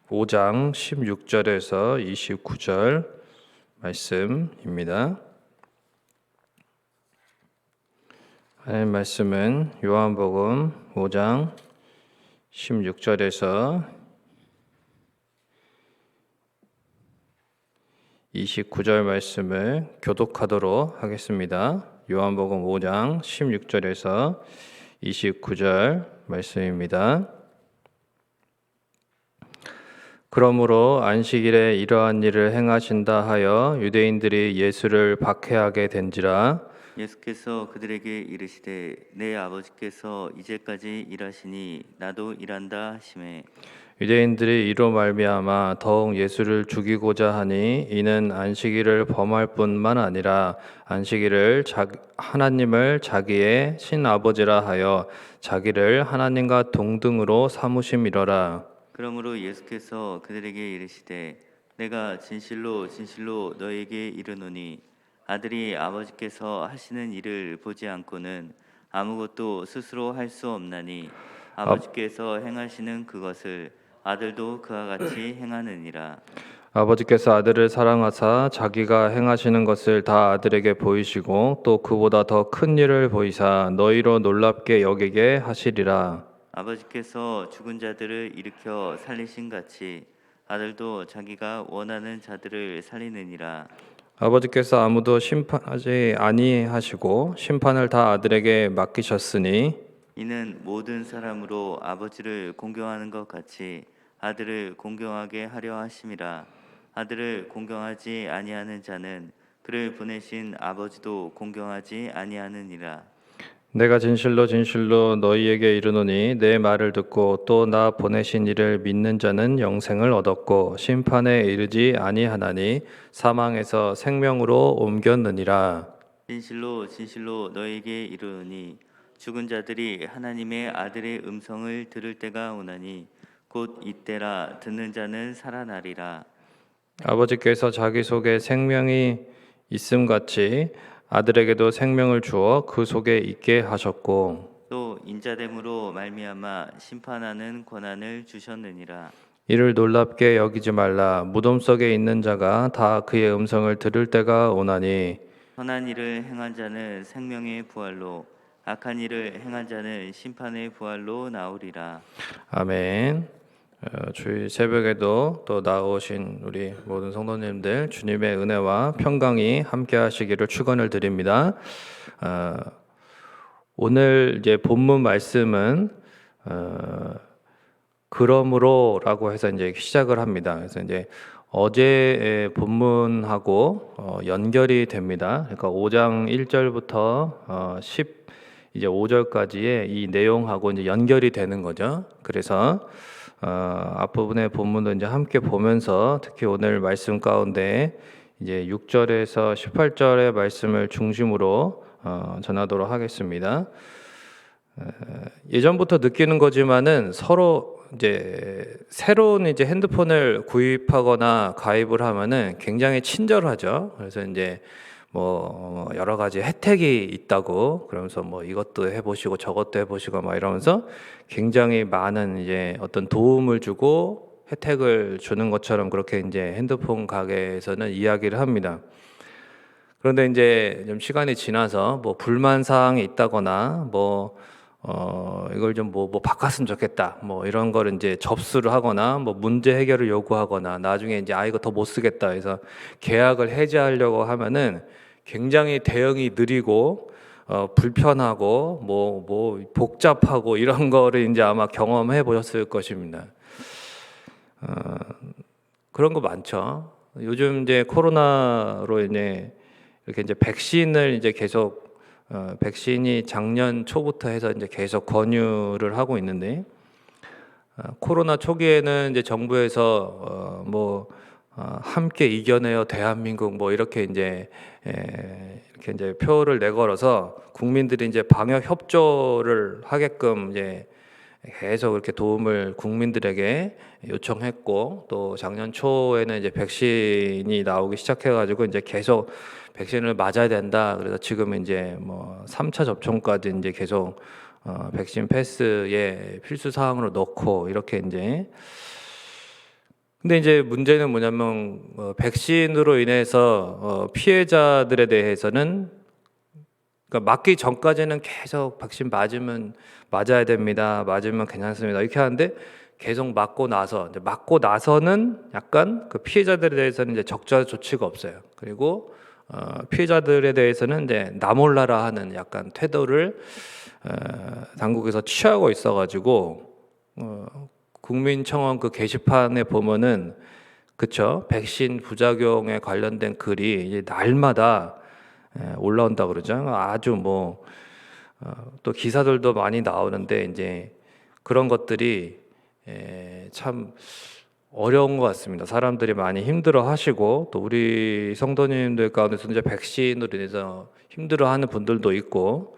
5장 16절에서 29절 말씀입니다. 하나님 말씀은 요한복음 5장 16절에서 29절 말씀을 교독하도록 하겠습니다. 요한복음 5장 16절에서 29절 말씀입니다. 그러므로 안식일에 이러한 일을 행하신다 하여 유대인들이 예수를 박해하게 된지라. 예수께서 그들에게 이르시되 내 아버지께서 이제까지 일하시니 나도 일한다 하시매. 유대인들이 이로 말미암아 더욱 예수를 죽이고자 하니 이는 안식일을 범할 뿐만 아니라 안식일을 하나님을 자기의 친아버지라 하여 자기를 하나님과 동등으로 삼으심이로라. 그러므로 예수께서 그들에게 이르시되 내가 진실로 진실로 너에게 이르노니 아들이 아버지께서 하시는 일을 보지 않고는 아무것도 스스로 할 수 없나니 아버지께서 행하시는 그것을 아들도 그와 같이 행하느니라. 아버지께서 아들을 사랑하사 자기가 행하시는 것을 다 아들에게 보이시고 또 그보다 더 큰 일을 보이사 너희로 놀랍게 여기게 하시리라. 아버지께서 죽은 자들을 일으켜 살리신 같이 아들도 자기가 원하는 자들을 살리느니라. 아버지께서 아무도 심판하지 아니하시고 심판을 다 아들에게 맡기셨으니 이는 모든 사람으로 아버지를 공경하는 것 같이 아들을 공경하게 하려 하심이라. 아들을 공경하지 아니하는 자는 그를 보내신 아버지도 공경하지 아니하느니라. 내가 진실로 진실로 너희에게 이르노니 내 말을 듣고 또 나 보내신 이를 믿는 자는 영생을 얻었고 심판에 이르지 아니하나니 사망에서 생명으로 옮겼느니라. 진실로 진실로 너희에게 이르노니 죽은 자들이 하나님의 아들의 음성을 들을 때가 오나니 곧 이때라. 듣는 자는 살아나리라. 아버지께서 자기 속에 생명이 있음 같이 아들에게도 생명을 주어 그 속에 있게 하셨고 또 인자됨으로 말미암아 심판하는 권한을 주셨느니라. 이를 놀랍게 여기지 말라. 무덤 속에 있는 자가 다 그의 음성을 들을 때가 오나니 선한 일을 행한 자는 생명의 부활로 악한 일을 행한 자는 심판의 부활로 나오리라. 아멘. 주일 새벽에도 또 나오신 우리 모든 성도님들 주님의 은혜와 평강이 함께 하시기를 축원을 드립니다. 오늘 이제 본문 말씀은 그러므로라고 해서 이제 시작을 합니다. 그래서 이제 어제의 본문하고 연결이 됩니다. 그러니까 5장 1절부터 10 이제 5절까지의 이 내용하고 이제 연결이 되는 거죠. 그래서 앞부분의 본문도 이제 함께 보면서 특히 오늘 말씀 가운데 이제 6절에서 18절의 말씀을 중심으로 전하도록 하겠습니다. 예전부터 느끼는 거지만은 서로 이제 새로운 이제 핸드폰을 구입하거나 가입을 하면은 굉장히 친절하죠. 그래서 이제 뭐 여러 가지 혜택이 있다고 그러면서 뭐 이것도 해보시고 저것도 해보시고 막 이러면서 굉장히 많은 이제 어떤 도움을 주고 혜택을 주는 것처럼 그렇게 이제 핸드폰 가게에서는 이야기를 합니다. 그런데 이제 좀 시간이 지나서 뭐 불만 사항이 있다거나 이걸 좀 뭐 바꿨으면 좋겠다. 뭐 이런 거를 이제 접수를 하거나 뭐 문제 해결을 요구하거나 나중에 이제 이거 더 못 쓰겠다 해서 계약을 해지하려고 하면은 굉장히 대응이 느리고 불편하고 뭐 복잡하고 이런 거를 이제 아마 경험해 보셨을 것입니다. 그런 거 많죠. 요즘 이제 코로나로 이렇게 이제 백신을 이제 계속 백신이 작년 초부터 해서 이제 계속 권유를 하고 있는데 코로나 초기에는 이제 정부에서 함께 이겨내요 대한민국 뭐 이렇게 이제 표를 내걸어서 국민들이 이제 방역 협조를 하게끔 이제 계속 이렇게 도움을 국민들에게 요청했고 또 작년 초에는 이제 백신이 나오기 시작해가지고 이제 계속 백신을 맞아야 된다. 그래서 지금 이제 뭐 3차 접종까지 이제 계속 백신 패스에 필수 사항으로 넣고 이렇게 이제 근데 이제 문제는 뭐냐면 백신으로 인해서 피해자들에 대해서는 그러니까 맞기 전까지는 계속 백신 맞아야 됩니다. 맞으면 괜찮습니다. 이렇게 하는데 계속 이제 맞고 나서는 약간 그 피해자들에 대해서는 이제 적자 조치가 없어요. 그리고 피해자들에 대해서는 이제 나 몰라라 하는 약간 태도를 당국에서 취하고 있어가지고 국민청원 그 게시판에 보면은 그쵸, 백신 부작용에 관련된 글이 이제 날마다 올라온다 그러죠. 아주 또 기사들도 많이 나오는데 이제 그런 것들이 참 어려운 것 같습니다. 사람들이 많이 힘들어하시고 또 우리 성도님들 가운데서 이제 백신으로 인해서 힘들어하는 분들도 있고,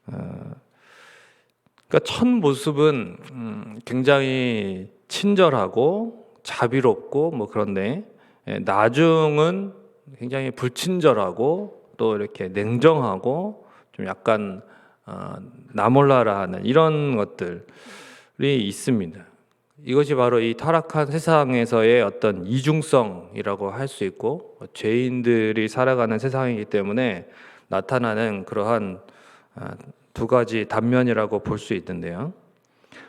그러니까 첫 모습은 굉장히 친절하고 자비롭고 그런데 나중은 굉장히 불친절하고 또 이렇게 냉정하고 좀 약간 나 몰라라 하는 이런 것들이 있습니다. 이것이 바로 이 타락한 세상에서의 어떤 이중성이라고 할 수 있고 죄인들이 살아가는 세상이기 때문에 나타나는 그러한 두 가지 단면이라고 볼 수 있는데요.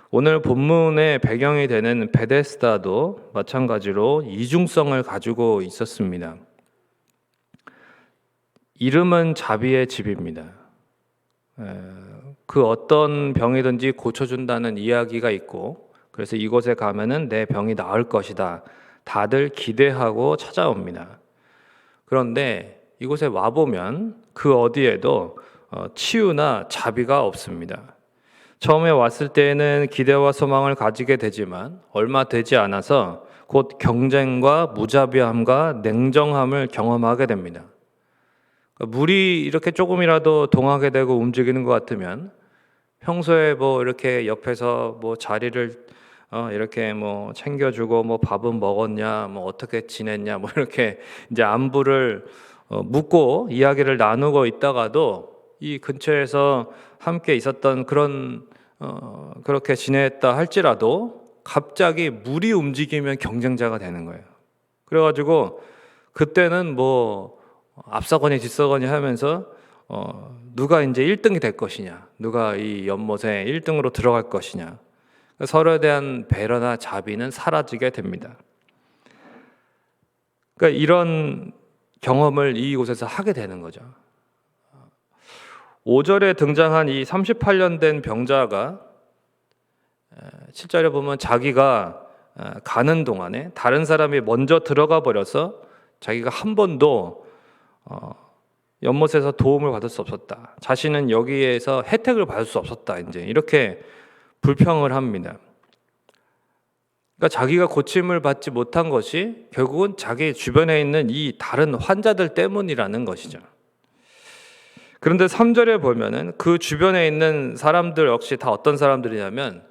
오늘 본문의 배경이 되는 베데스다도 마찬가지로 이중성을 가지고 있었습니다. 이름은 자비의 집입니다. 그 어떤 병이든지 고쳐준다는 이야기가 있고, 그래서 이곳에 가면은 내 병이 나을 것이다. 다들 기대하고 찾아옵니다. 그런데 이곳에 와보면 그 어디에도 치유나 자비가 없습니다. 처음에 왔을 때에는 기대와 소망을 가지게 되지만 얼마 되지 않아서 곧 경쟁과 무자비함과 냉정함을 경험하게 됩니다. 물이 이렇게 조금이라도 동하게 되고 움직이는 것 같으면 평소에 이렇게 옆에서 자리를 이렇게 챙겨주고 밥은 먹었냐, 어떻게 지냈냐, 이렇게 이제 안부를 묻고 이야기를 나누고 있다가도 이 근처에서 함께 있었던 그렇게 지냈다 할지라도 갑자기 물이 움직이면 경쟁자가 되는 거예요. 그래가지고 그때는 앞서거니 뒤서거니 하면서 누가 이제 1등이 될 것이냐, 누가 이 연못에 1등으로 들어갈 것이냐, 서로에 대한 배려나 자비는 사라지게 됩니다. 그러니까 이런 경험을 이곳에서 하게 되는 거죠. 5절에 등장한 이 38년 된 병자가 7절에 보면 자기가 가는 동안에 다른 사람이 먼저 들어가 버려서 자기가 한 번도 연못에서 도움을 받을 수 없었다. 자신은 여기에서 혜택을 받을 수 없었다. 이제 이렇게 불평을 합니다. 그러니까 자기가 고침을 받지 못한 것이 결국은 자기 주변에 있는 이 다른 환자들 때문이라는 것이죠. 그런데 3절에 보면은 그 주변에 있는 사람들 역시 다 어떤 사람들이냐면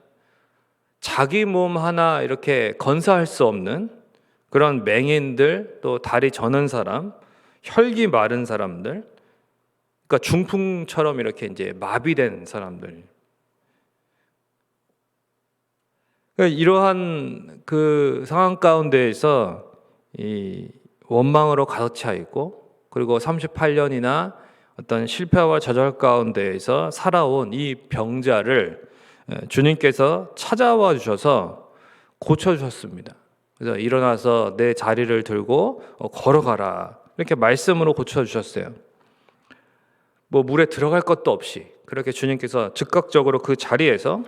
자기 몸 하나 이렇게 건사할 수 없는 그런 맹인들, 또 다리 저는 사람, 혈기 마른 사람들, 그러니까 중풍처럼 이렇게 이제 마비된 사람들. 그러니까 이러한 그 상황 가운데에서 이 원망으로 가득 차 있고, 그리고 38년이나 어떤 실패와 좌절 가운데에서 살아온 이 병자를 주님께서 찾아와 주셔서 고쳐 주셨습니다. 그래서 일어나서 내 자리를 들고 걸어가라. 이렇게 말씀으로 고쳐주셨어요. 물에 들어갈 것도 없이 그렇게 주님께서 즉각적으로 그 자리에서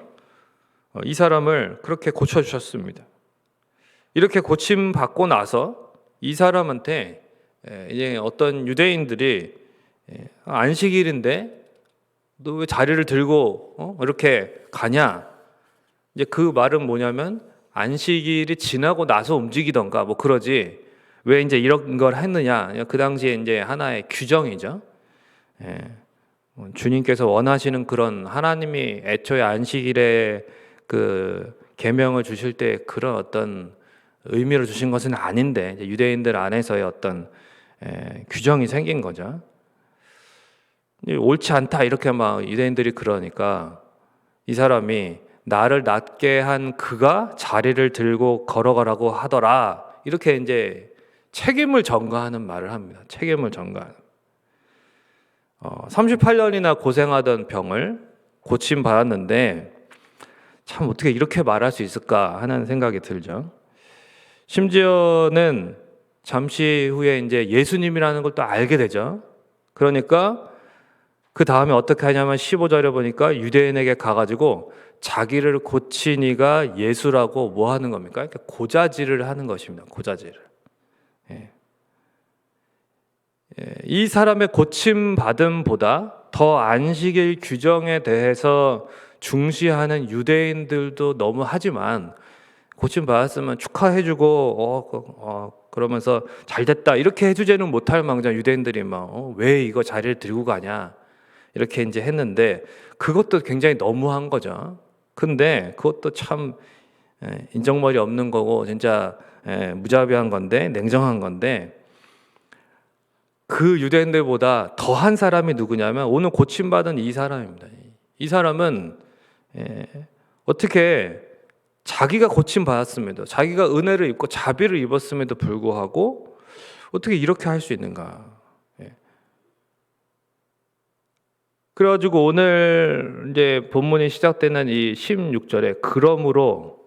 이 사람을 그렇게 고쳐주셨습니다. 이렇게 고침 받고 나서 이 사람한테 이제 어떤 유대인들이 안식일인데 너 왜 자리를 들고 이렇게 가냐? 이제 그 말은 뭐냐면 안식일이 지나고 나서 움직이던가 그러지. 왜 이제 이런 걸 했느냐? 그 당시에 이제 하나의 규정이죠. 주님께서 원하시는 그런 하나님이 애초에 안식일에 그 계명을 주실 때 그런 어떤 의미를 주신 것은 아닌데 이제 유대인들 안에서의 어떤 규정이 생긴 거죠. 옳지 않다 이렇게 막 유대인들이 그러니까 이 사람이 나를 낫게 한 그가 자리를 들고 걸어가라고 하더라. 이렇게 이제 책임을 전가하는 말을 합니다. 책임을 전가하는. 38년이나 고생하던 병을 고침 받았는데 참 어떻게 이렇게 말할 수 있을까 하는 생각이 들죠. 심지어는 잠시 후에 이제 예수님이라는 걸 또 알게 되죠. 그러니까 그 다음에 어떻게 하냐면 15절에 보니까 유대인에게 가가지고 자기를 고친 이가 예수라고 뭐 하는 겁니까? 이렇게 고자질을 하는 것입니다. 고자질을. 이 사람의 고침받음보다 더 안식일 규정에 대해서 중시하는 유대인들도 너무 하지만 고침받았으면 축하해주고 그러면서 잘됐다 이렇게 해주지는 못할 망정 유대인들이 막 왜 이거 자리를 들고 가냐 이렇게 이제 했는데 그것도 굉장히 너무한 거죠. 근데 그것도 참 인정머리 없는 거고 진짜 무자비한 건데 냉정한 건데 그 유대인들보다 더한 사람이 누구냐면 오늘 고침받은 이 사람입니다. 이 사람은 어떻게 자기가 고침받았음에도 자기가 은혜를 입고 자비를 입었음에도 불구하고 어떻게 이렇게 할 수 있는가. 그래가지고 오늘 이제 본문이 시작되는 이 16절에 그러므로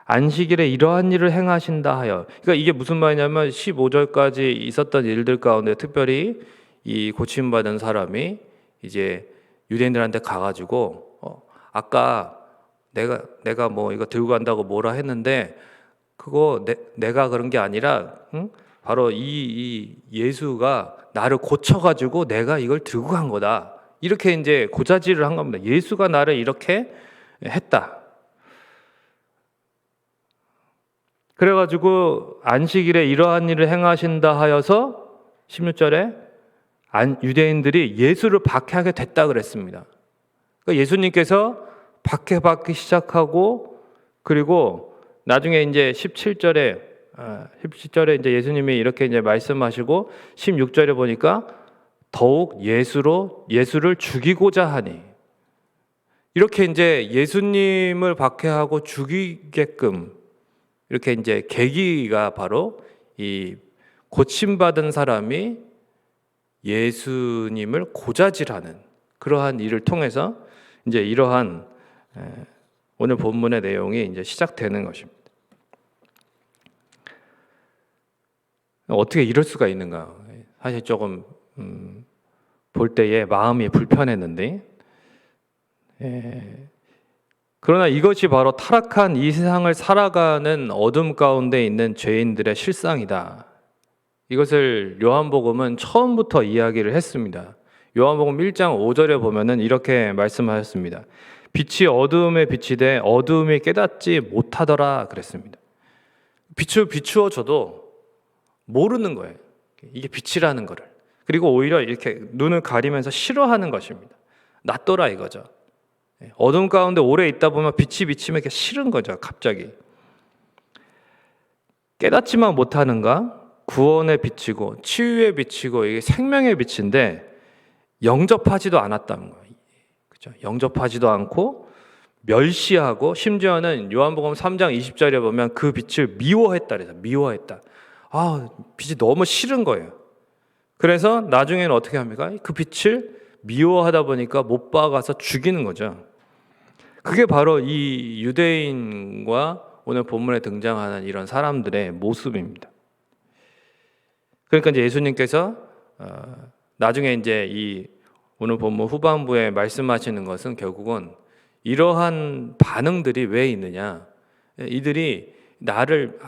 안식일에 이러한 일을 행하신다 하여. 그러니까 이게 무슨 말이냐면 15절까지 있었던 일들 가운데 특별히 이 고침받은 사람이 이제 유대인들한테 가가지고 아까 내가 뭐 이거 들고 간다고 뭐라 했는데 그거 내가 그런 게 아니라 바로 이 예수가 나를 고쳐가지고 내가 이걸 들고 간 거다. 이렇게 이제 고자질을 한 겁니다. 예수가 나를 이렇게 했다. 그래가지고 안식일에 이러한 일을 행하신다 하여서 16절에 유대인들이 예수를 박해하게 됐다 그랬습니다. 그러니까 예수님께서 박해받기 시작하고 그리고 나중에 이제 17절에 이제 예수님이 이렇게 이제 말씀하시고 16절에 보니까 더욱 예수를 죽이고자 하니 이렇게 이제 예수님을 박해하고 죽이게끔 이렇게 이제 계기가 바로 이 고침받은 사람이 예수님을 고자질하는 그러한 일을 통해서 이제 이러한 오늘 본문의 내용이 이제 시작되는 것입니다. 어떻게 이럴 수가 있는가? 사실 조금 볼 때에 마음이 불편했는데 그러나 이것이 바로 타락한 이 세상을 살아가는 어둠 가운데 있는 죄인들의 실상이다. 이것을 요한복음은 처음부터 이야기를 했습니다. 요한복음 1장 5절에 보면은 이렇게 말씀하셨습니다. 빛이 어두움에 비치되 어두움이 깨닫지 못하더라 그랬습니다. 빛을 비추어 줘도 모르는 거예요. 이게 빛이라는 거를. 그리고 오히려 이렇게 눈을 가리면서 싫어하는 것입니다. 낫더라 이거죠. 어둠 가운데 오래 있다 보면 빛이 비치면 이렇게 싫은 거죠. 갑자기. 깨닫지만 못하는가? 구원에 비치고 치유에 비치고 이게 생명의 빛인데 영접하지도 않았다는 거예요. 그렇죠? 영접하지도 않고 멸시하고 심지어는 요한복음 3장 20절에 보면 그 빛을 미워했다 그래서 미워했다. 빛이 너무 싫은 거예요. 그래서 나중에는 어떻게 합니까? 그 빛을 미워하다 보니까 못 박아서 죽이는 거죠. 그게 바로 이 유대인과 오늘 본문에 등장하는 이런 사람들의 모습입니다. 그러니까 이제 예수님께서 나중에 이제 이 오늘 본문 후반부에 말씀하시는 것은 결국은 이러한 반응들이 왜 있느냐? 이들이 나를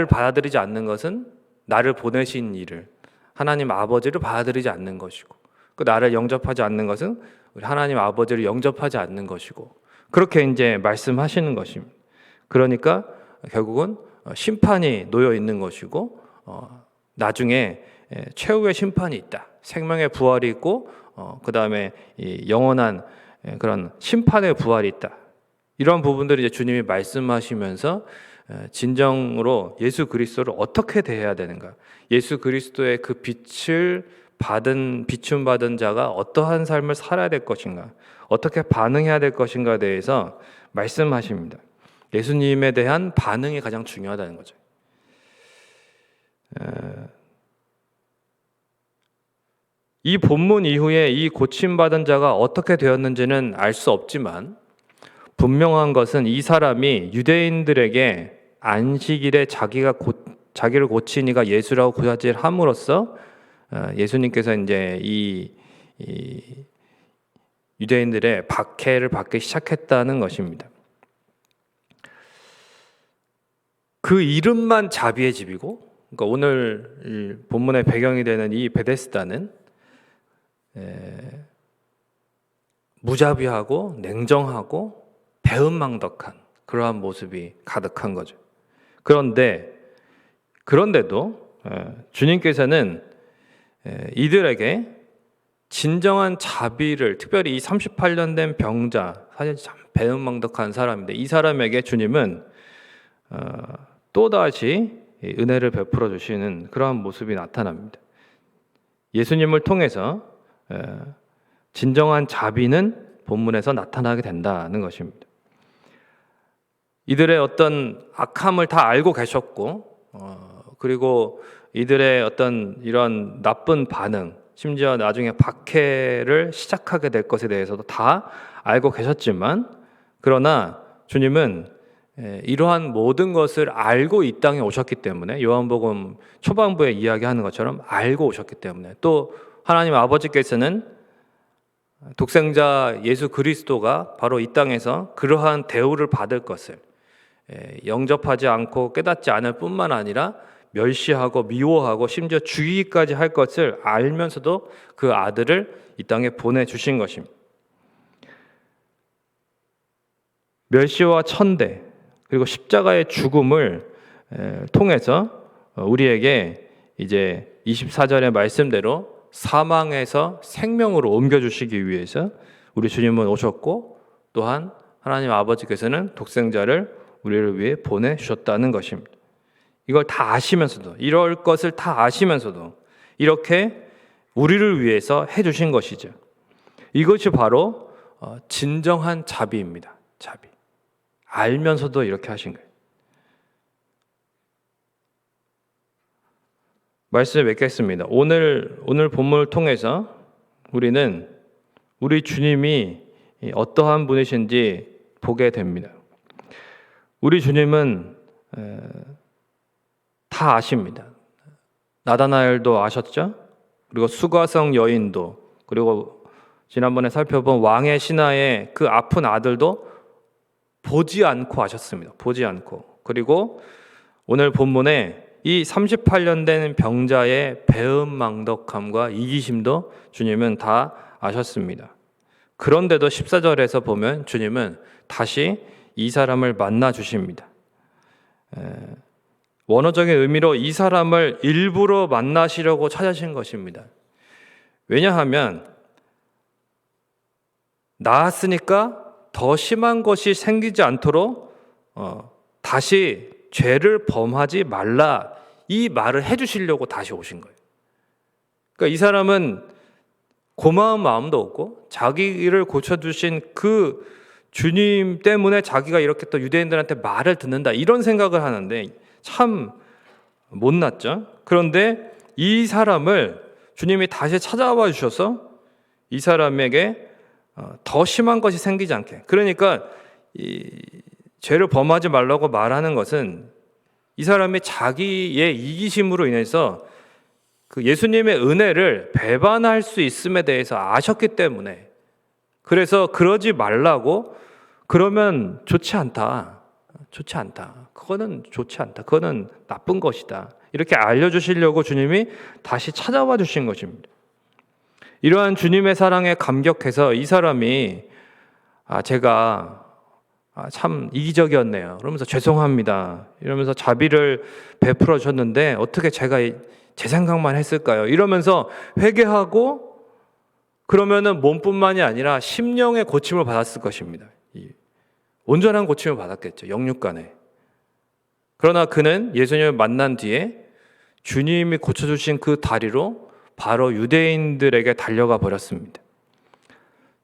받아들이지 않는 것은 나를 보내신 이를 하나님 아버지를 받아들이지 않는 것이고 그 나를 영접하지 않는 것은 우리 하나님 아버지를 영접하지 않는 것이고 그렇게 이제 말씀하시는 것입니다. 그러니까 결국은 심판이 놓여 있는 것이고 나중에 최후의 심판이 있다. 생명의 부활이 있고 그 다음에 영원한 그런 심판의 부활이 있다. 이런 부분들을 이제 주님이 말씀하시면서 진정으로 예수 그리스도를 어떻게 대해야 되는가? 예수 그리스도의 그 빛을 비춤 받은 자가 어떠한 삶을 살아야 될 것인가? 어떻게 반응해야 될 것인가에 대해서 말씀하십니다. 예수님에 대한 반응이 가장 중요하다는 거죠. 이 본문 이후에 이 고침받은 자가 어떻게 되었는지는 알 수 없지만 분명한 것은 이 사람이 유대인들에게 안식일에 자기를 고친 이가 예수라고 고자질함으로써 예수님께서 이제 이 유대인들의 박해를 받기 시작했다는 것입니다. 그 이름만 자비의 집이고, 그러니까 오늘 본문의 배경이 되는 이 베데스다는 무자비하고 냉정하고 배은망덕한 그러한 모습이 가득한 거죠. 그런데도 주님께서는 이들에게 진정한 자비를, 특별히 이 38년 된 병자, 사실 참 배은망덕한 사람인데 이 사람에게 주님은 또다시 은혜를 베풀어 주시는 그러한 모습이 나타납니다. 예수님을 통해서 진정한 자비는 본문에서 나타나게 된다는 것입니다. 이들의 어떤 악함을 다 알고 계셨고, 그리고 이들의 어떤 이런 나쁜 반응, 심지어 나중에 박해를 시작하게 될 것에 대해서도 다 알고 계셨지만, 그러나 주님은 이러한 모든 것을 알고 이 땅에 오셨기 때문에, 요한복음 초반부에 이야기하는 것처럼 알고 오셨기 때문에, 또 하나님 아버지께서는 독생자 예수 그리스도가 바로 이 땅에서 그러한 대우를 받을 것을 영접하지 않고 깨닫지 않을 뿐만 아니라 멸시하고 미워하고 심지어 죽이기까지 할 것을 알면서도 그 아들을 이 땅에 보내주신 것입니다. 멸시와 천대 그리고 십자가의 죽음을 통해서 우리에게 이제 24절의 말씀대로 사망에서 생명으로 옮겨주시기 위해서 우리 주님은 오셨고, 또한 하나님 아버지께서는 독생자를 우리를 위해 보내주셨다는 것입니다. 이걸 다 아시면서도, 이럴 것을 다 아시면서도 이렇게 우리를 위해서 해주신 것이죠. 이것이 바로 진정한 자비입니다. 자비. 알면서도 이렇게 하신 거예요. 말씀을 맺겠습니다. 오늘 본문을 통해서 우리는 우리 주님이 어떠한 분이신지 보게 됩니다. 우리 주님은 다 아십니다. 나다나엘도 아셨죠? 그리고 수가성 여인도, 그리고 지난번에 살펴본 왕의 신하의 그 아픈 아들도 보지 않고 아셨습니다. 보지 않고. 그리고 오늘 본문에 이 38년 된 병자의 배은망덕함과 이기심도 주님은 다 아셨습니다. 그런데도 14절에서 보면 주님은 다시 이 사람을 만나 주십니다. 원어적인 의미로 이 사람을 일부러 만나시려고 찾으신 것입니다. 왜냐하면 나았으니까 더 심한 것이 생기지 않도록 다시 죄를 범하지 말라, 이 말을 해주시려고 다시 오신 거예요. 그러니까 이 사람은 고마운 마음도 없고 자기를 고쳐주신 그 주님 때문에 자기가 이렇게 또 유대인들한테 말을 듣는다, 이런 생각을 하는데 참 못났죠. 그런데 이 사람을 주님이 다시 찾아와 주셔서 이 사람에게 더 심한 것이 생기지 않게, 그러니까 이 죄를 범하지 말라고 말하는 것은 이 사람이 자기의 이기심으로 인해서 그 예수님의 은혜를 배반할 수 있음에 대해서 아셨기 때문에, 그래서 그러지 말라고, 그러면 좋지 않다. 그거는 좋지 않다. 그거는 나쁜 것이다. 이렇게 알려주시려고 주님이 다시 찾아와 주신 것입니다. 이러한 주님의 사랑에 감격해서 이 사람이 제가 참 이기적이었네요. 그러면서 죄송합니다. 이러면서 자비를 베풀어 주셨는데 어떻게 제가 제 생각만 했을까요? 이러면서 회개하고, 그러면은 몸뿐만이 아니라 심령의 고침을 받았을 것입니다. 온전한 고침을 받았겠죠. 영육간에. 그러나 그는 예수님을 만난 뒤에 주님이 고쳐주신 그 다리로 바로 유대인들에게 달려가 버렸습니다.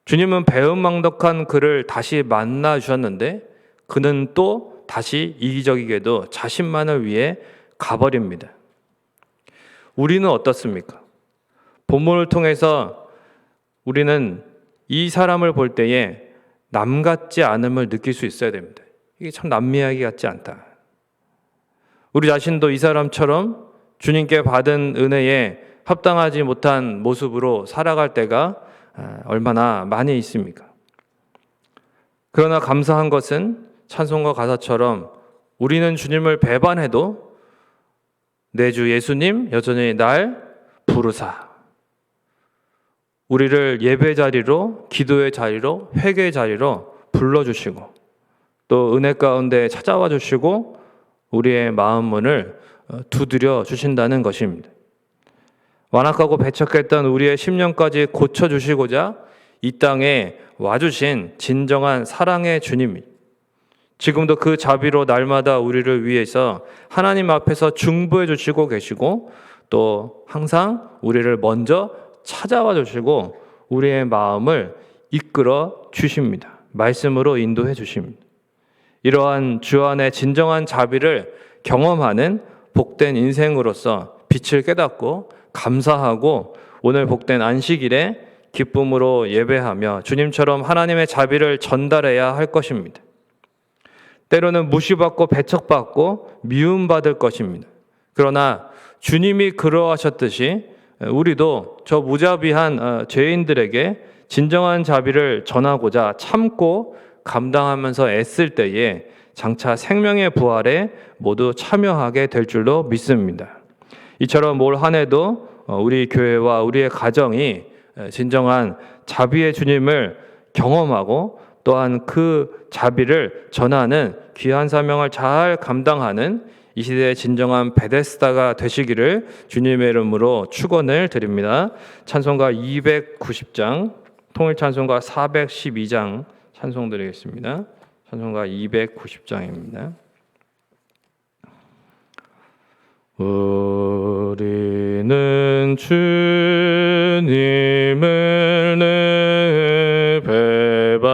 주님은 배은망덕한 그를 다시 만나 주셨는데 그는 또 다시 이기적이게도 자신만을 위해 가버립니다. 우리는 어떻습니까? 본문을 통해서 우리는 이 사람을 볼 때에 남 같지 않음을 느낄 수 있어야 됩니다. 이게 참 남미하기 같지 않다. 우리 자신도 이 사람처럼 주님께 받은 은혜에 합당하지 못한 모습으로 살아갈 때가 얼마나 많이 있습니까? 그러나 감사한 것은 찬송가 가사처럼 우리는 주님을 배반해도 내 주 예수님 여전히 날 부르사 우리를 예배 자리로, 기도의 자리로, 회개의 자리로 불러주시고 또 은혜 가운데 찾아와 주시고 우리의 마음 문을 두드려 주신다는 것입니다. 완악하고 배척했던 우리의 심령까지 고쳐주시고자 이 땅에 와주신 진정한 사랑의 주님이 지금도 그 자비로 날마다 우리를 위해서 하나님 앞에서 중보해 주시고 계시고 또 항상 우리를 먼저 찾아와 주시고 우리의 마음을 이끌어 주십니다. 말씀으로 인도해 주십니다. 이러한 주 안의 진정한 자비를 경험하는 복된 인생으로서 빛을 깨닫고 감사하고 오늘 복된 안식일에 기쁨으로 예배하며 주님처럼 하나님의 자비를 전달해야 할 것입니다. 때로는 무시받고 배척받고 미움받을 것입니다. 그러나 주님이 그러하셨듯이 우리도 저 무자비한 죄인들에게 진정한 자비를 전하고자 참고 감당하면서 애쓸 때에 장차 생명의 부활에 모두 참여하게 될 줄로 믿습니다. 이처럼 올 한 해도 우리 교회와 우리의 가정이 진정한 자비의 주님을 경험하고 또한 그 자비를 전하는 귀한 사명을 잘 감당하는 이 시대의 진정한 베데스다가 되시기를 주님의 이름으로 축원을 드립니다. 찬송가 290장, 통일 찬송가 412장 찬송 드리겠습니다. 찬송가 290장입니다. 우리는 주님을 내 배반하나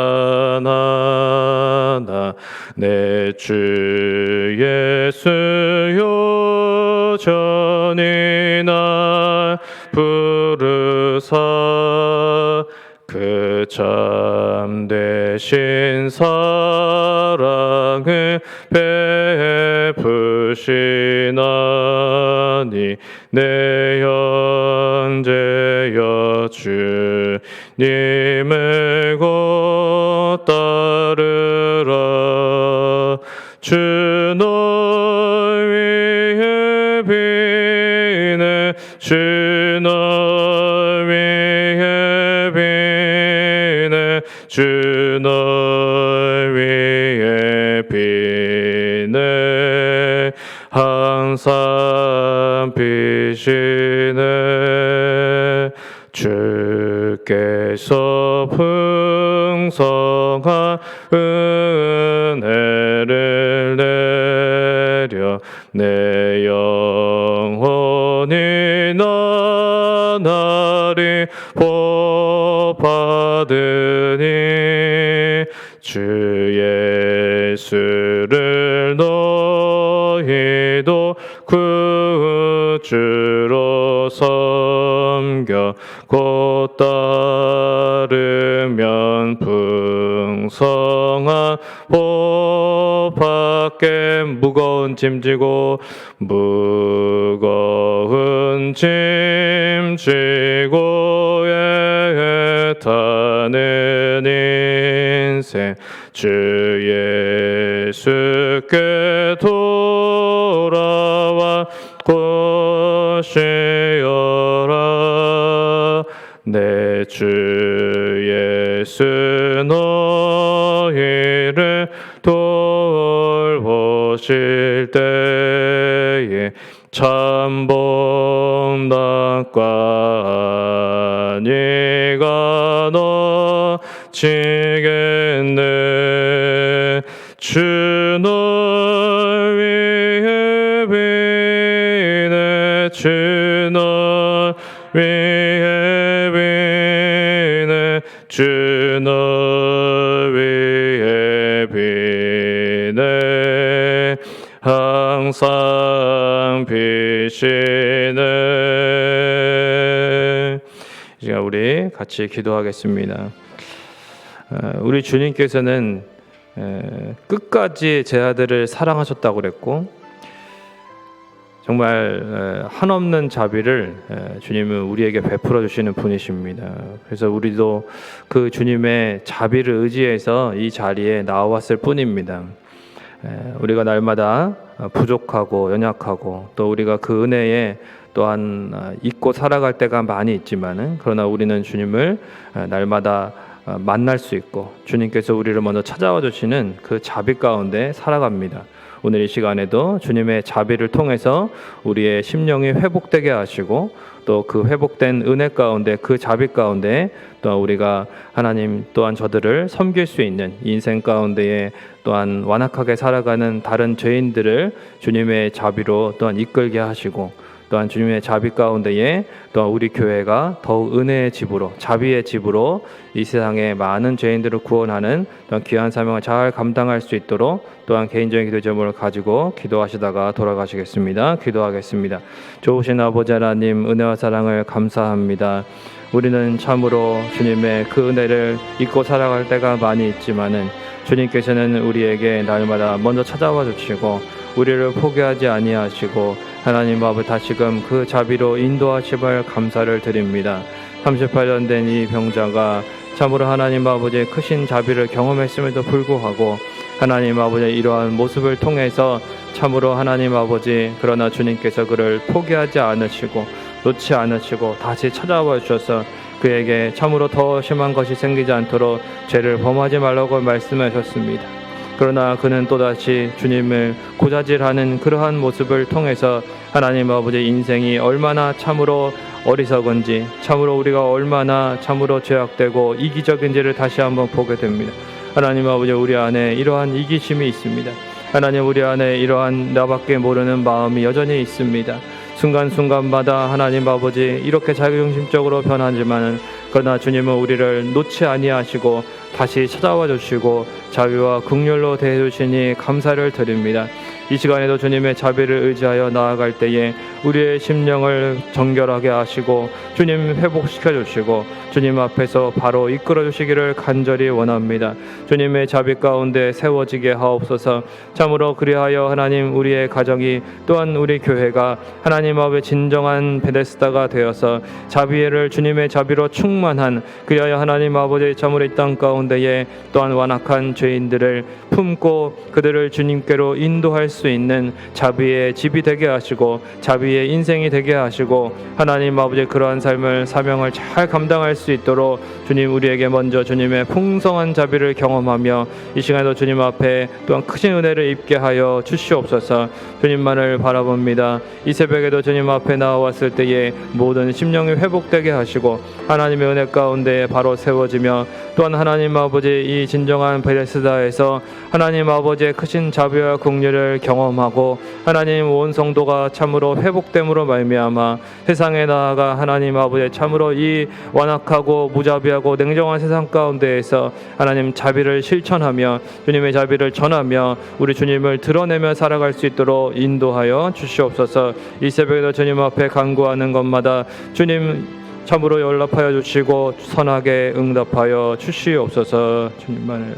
내 주 예수 여전히 날 부르사 그 참되신 사랑을 베푸시나니 내 현재여 주님을 곧 따르라 주 널 위해 비네 주 널 위해 비네 주 널 위해 비네 항상 비시네 주께서 풍성한 은혜를 내려 내 영혼이 나날이 복 받으니 주 예수를 너희도 구주로 섬겨 곧 따르면 풍성한 복 받게 무거운 짐 지고 무거운 짐 지고 애타는 인생 주 예수께 돌아와 곳이여라 내 주 예수 너희를 돌보실 때에 참복 낙과 네가 너치겠네 주 널 위해 비네 주 널 위해 비네 주 빛이네. 이제 우리 같이 기도하겠습니다. 우리 주님께서는 끝까지 제 아들을 사랑하셨다고 그랬고, 정말 한없는 자비를 주님은 우리에게 베풀어 주시는 분이십니다. 그래서 우리도 그 주님의 자비를 의지해서 이 자리에 나왔을 뿐입니다. 우리가 날마다 부족하고 연약하고, 또 우리가 그 은혜에 또한 잊고 살아갈 때가 많이 있지만은, 그러나 우리는 주님을 날마다 만날 수 있고, 주님께서 우리를 먼저 찾아와 주시는 그 자비 가운데 살아갑니다. 오늘 이 시간에도 주님의 자비를 통해서 우리의 심령이 회복되게 하시고, 또 그 회복된 은혜 가운데, 그 자비 가운데 또 우리가 하나님 또한 저들을 섬길 수 있는 인생 가운데에 또한 완악하게 살아가는 다른 죄인들을 주님의 자비로 또한 이끌게 하시고, 또한 주님의 자비 가운데에 또한 우리 교회가 더욱 은혜의 집으로, 자비의 집으로 이 세상의 많은 죄인들을 구원하는 또한 귀한 사명을 잘 감당할 수 있도록 또한 개인적인 기도 제목을 가지고 기도하시다가 돌아가시겠습니다. 기도하겠습니다. 좋으신 아버지 하나님, 은혜와 사랑을 감사합니다. 우리는 참으로 주님의 그 은혜를 잊고 살아갈 때가 많이 있지만은, 주님께서는 우리에게 날마다 먼저 찾아와 주시고 우리를 포기하지 아니하시고 하나님 아버지 다시금 그 자비로 인도하심을 감사를 드립니다. 38년 된 이 병자가 참으로 하나님 아버지의 크신 자비를 경험했음에도 불구하고 하나님 아버지의 이러한 모습을 통해서 참으로 하나님 아버지, 그러나 주님께서 그를 포기하지 않으시고 놓지 않으시고 다시 찾아와 주셔서 그에게 참으로 더 심한 것이 생기지 않도록 죄를 범하지 말라고 말씀하셨습니다. 그러나 그는 또다시 주님을 고자질하는 그러한 모습을 통해서 하나님 아버지의 인생이 얼마나 참으로 어리석은지, 참으로 우리가 얼마나 참으로 죄악되고 이기적인지를 다시 한번 보게 됩니다. 하나님 아버지, 우리 안에 이러한 이기심이 있습니다. 하나님, 우리 안에 이러한 나밖에 모르는 마음이 여전히 있습니다. 순간순간마다 하나님 아버지 이렇게 자기중심적으로 변하지만은, 그러나 주님은 우리를 놓지 아니하시고 다시 찾아와 주시고 자비와 긍휼로 대해 주시니 감사를 드립니다. 이 시간에도 주님의 자비를 의지하여 나아갈 때에 우리의 심령을 정결하게 하시고 주님 회복시켜 주시고 주님 앞에서 바로 이끌어 주시기를 간절히 원합니다. 주님의 자비 가운데 세워지게 하옵소서. 참으로 그리하여 하나님, 우리의 가정이 또한 우리 교회가 하나님 앞에 진정한 베데스다가 되어서 자비를 주님의 자비로 충만한, 그리하여 하나님 아버지 참으로 이 땅 가운데에 또한 완악한 죄인들을 품고 그들을 주님께로 인도할 수 있는 자비의 집이 되게 하시고 자비의 인생이 되게 하시고, 하나님 아버지 그러한 삶을, 사명을 잘 감당할 수 있도록 주님 우리에게 먼저 주님의 풍성한 자비를 경험하며 이 시간에도 주님 앞에 또한 크신 은혜를 입게 하여 주시옵소서. 주님만을 바라봅니다. 이 새벽에도 주님 앞에 나왔을 때에 모든 심령이 회복되게 하시고 하나님의 은혜 가운데 바로 세워지며, 또한 하나님 아버지 이 진정한 베데스다에서 하나님 아버지의 크신 자비와 긍휼을 경험하고 하나님 온 성도가 참으로 회복됨으로 말미암아 세상에 나아가 하나님 아버지 참으로 이 완악하고 무자비하고 냉정한 세상 가운데에서 하나님 자비를 실천하며 주님의 자비를 전하며 우리 주님을 드러내며 살아갈 수 있도록 인도하여 주시옵소서. 이 새벽에도 주님 앞에 간구하는 것마다 주님 참으로 연락하여 주시고 선하게 응답하여 주시옵소서. 주님만을